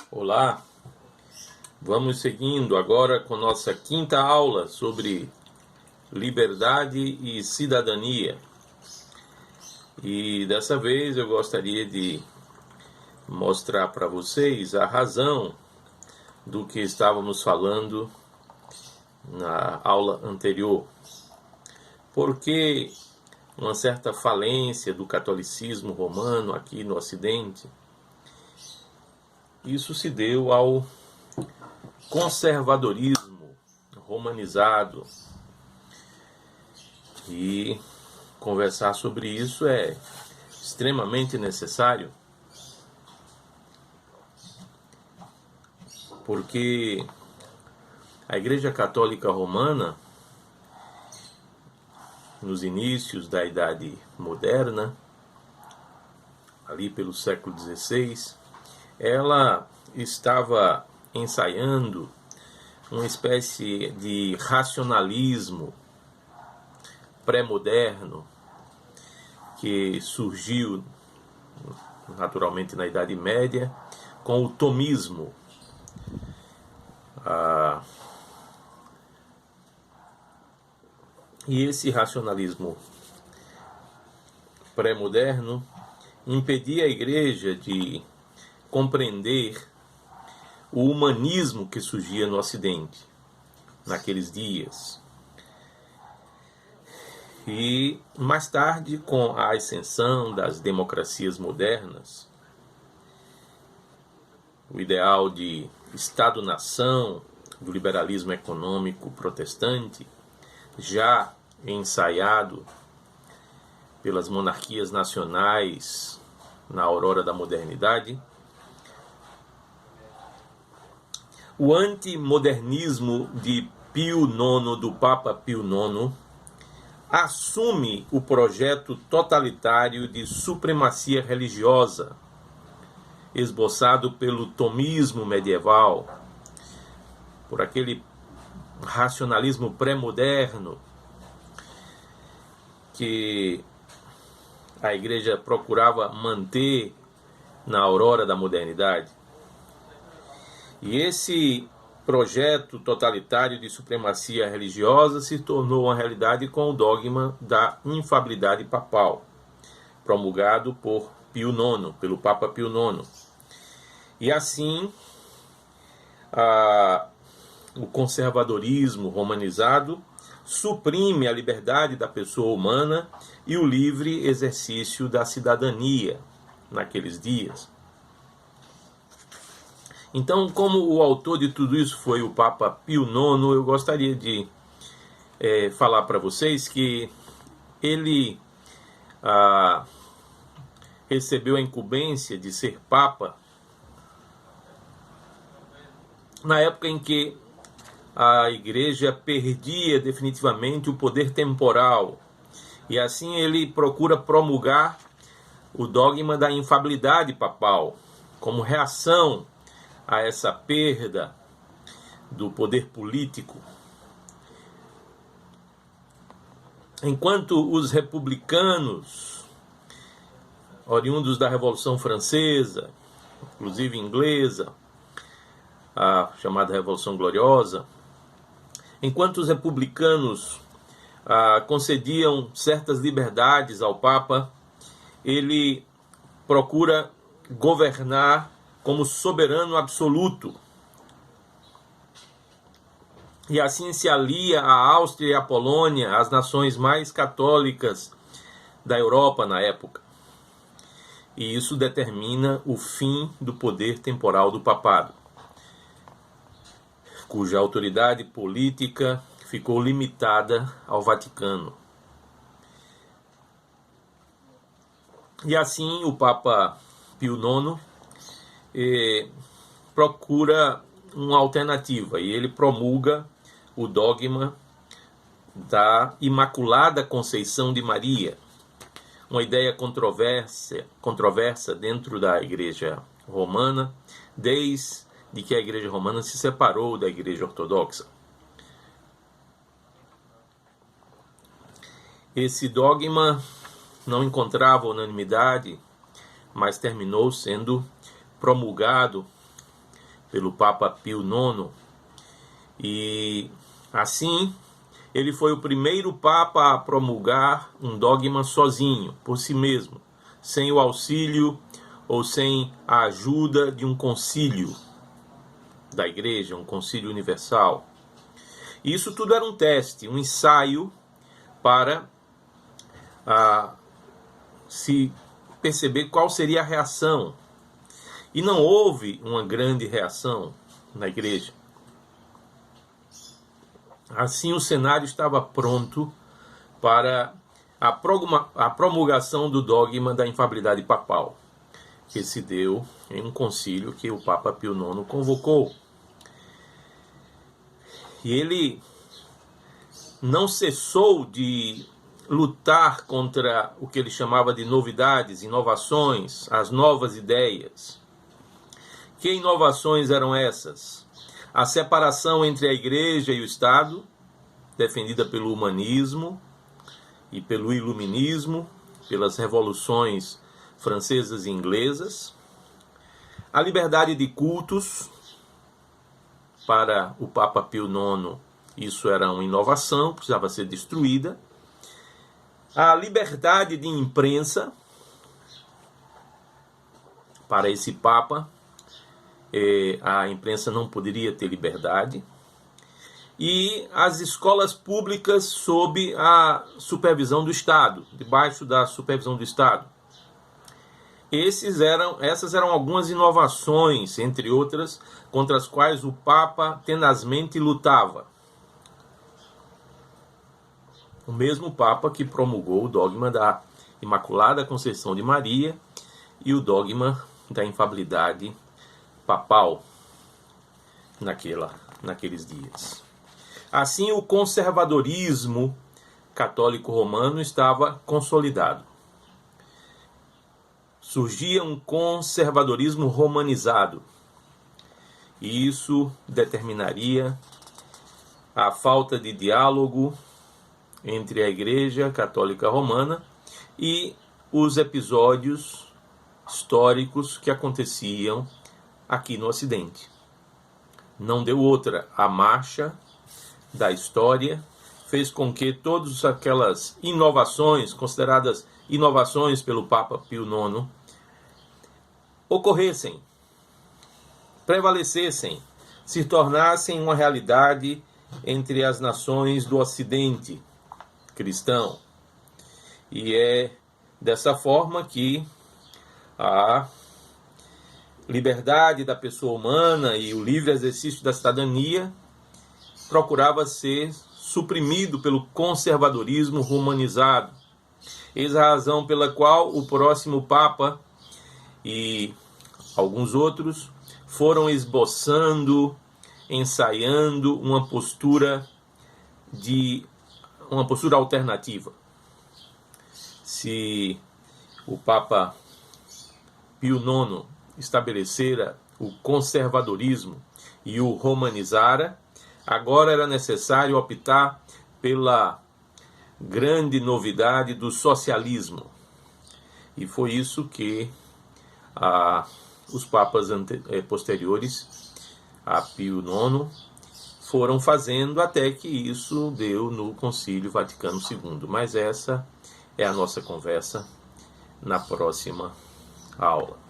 Olá, vamos seguindo agora com nossa quinta aula sobre liberdade e cidadania. E dessa vez eu gostaria de mostrar para vocês a razão do que estávamos falando na aula anterior. Por que uma certa falência do catolicismo romano aqui no Ocidente? Isso se deu ao conservadorismo romanizado. E conversar sobre isso é extremamente necessário, porque a Igreja Católica Romana, nos inícios da Idade Moderna, ali pelo século XVI, ela estava ensaiando uma espécie de racionalismo pré-moderno que surgiu naturalmente na Idade Média com o tomismo. E esse racionalismo pré-moderno impedia a Igreja de compreender o humanismo que surgia no Ocidente naqueles dias. E mais tarde, com a ascensão das democracias modernas, o ideal de Estado-nação, do liberalismo econômico protestante, já ensaiado pelas monarquias nacionais na aurora da modernidade, o antimodernismo de Pio IX, do Papa Pio IX, assume o projeto totalitário de supremacia religiosa, esboçado pelo tomismo medieval, por aquele racionalismo pré-moderno que a Igreja procurava manter na aurora da modernidade. E esse projeto totalitário de supremacia religiosa se tornou uma realidade com o dogma da infalibilidade papal, promulgado por Pio IX, pelo Papa Pio IX. E assim, o conservadorismo romanizado suprime a liberdade da pessoa humana e o livre exercício da cidadania naqueles dias. Então, como o autor de tudo isso foi o Papa Pio IX, eu gostaria de falar para vocês que ele recebeu a incumbência de ser Papa na época em que a Igreja perdia definitivamente o poder temporal. E assim ele procura promulgar o dogma da infalibilidade papal como reação a essa perda do poder político. Enquanto os republicanos, oriundos da Revolução Francesa, inclusive inglesa, a chamada Revolução Gloriosa, enquanto os republicanos concediam certas liberdades ao Papa, ele procura governar como soberano absoluto. E assim se alia a Áustria e a Polônia, as nações mais católicas da Europa na época. E isso determina o fim do poder temporal do papado, cuja autoridade política ficou limitada ao Vaticano. E assim o Papa Pio IX procura uma alternativa e ele promulga o dogma da Imaculada Conceição de Maria, uma ideia controversa dentro da Igreja Romana, desde que a Igreja Romana se separou da Igreja Ortodoxa. Esse dogma não encontrava unanimidade, mas terminou sendo promulgado pelo Papa Pio IX, e assim ele foi o primeiro Papa a promulgar um dogma sozinho, por si mesmo, sem o auxílio ou sem a ajuda de um concílio da Igreja, um concílio universal. E isso tudo era um teste, um ensaio para se perceber qual seria a reação. E não houve uma grande reação na Igreja. Assim, o cenário estava pronto para a promulgação do dogma da infalibilidade papal, que se deu em um concílio que o Papa Pio IX convocou. E ele não cessou de lutar contra o que ele chamava de novidades, inovações, as novas ideias. Que inovações eram essas? A separação entre a Igreja e o Estado, defendida pelo humanismo e pelo iluminismo, pelas revoluções francesas e inglesas. A liberdade de cultos, para o Papa Pio IX, isso era uma inovação, precisava ser destruída. A liberdade de imprensa, para esse Papa, a imprensa não poderia ter liberdade. E as escolas públicas sob a supervisão do Estado, debaixo da supervisão do Estado. Essas eram algumas inovações, entre outras, contra as quais o Papa tenazmente lutava. O mesmo Papa que promulgou o dogma da Imaculada Conceição de Maria e o dogma da infalibilidade papal naqueles dias. Assim, o conservadorismo católico romano estava consolidado. Surgia um conservadorismo romanizado, e isso determinaria a falta de diálogo entre a Igreja Católica Romana e os episódios históricos que aconteciam aqui no Ocidente. Não deu outra. A marcha da história fez com que todas aquelas inovações, consideradas inovações pelo Papa Pio IX, ocorressem, prevalecessem, se tornassem uma realidade entre as nações do Ocidente cristão. E é dessa forma que a liberdade da pessoa humana e o livre exercício da cidadania procurava ser suprimido pelo conservadorismo romanizado. Eis a razão pela qual o próximo Papa e alguns outros foram esboçando, ensaiando uma postura alternativa. Se o Papa Pio IX estabelecera o conservadorismo e o romanizara, agora era necessário optar pela grande novidade do socialismo. E foi isso que os papas posteriores a Pio IX foram fazendo, até que isso deu no Concílio Vaticano II. Mas essa é a nossa conversa na próxima aula.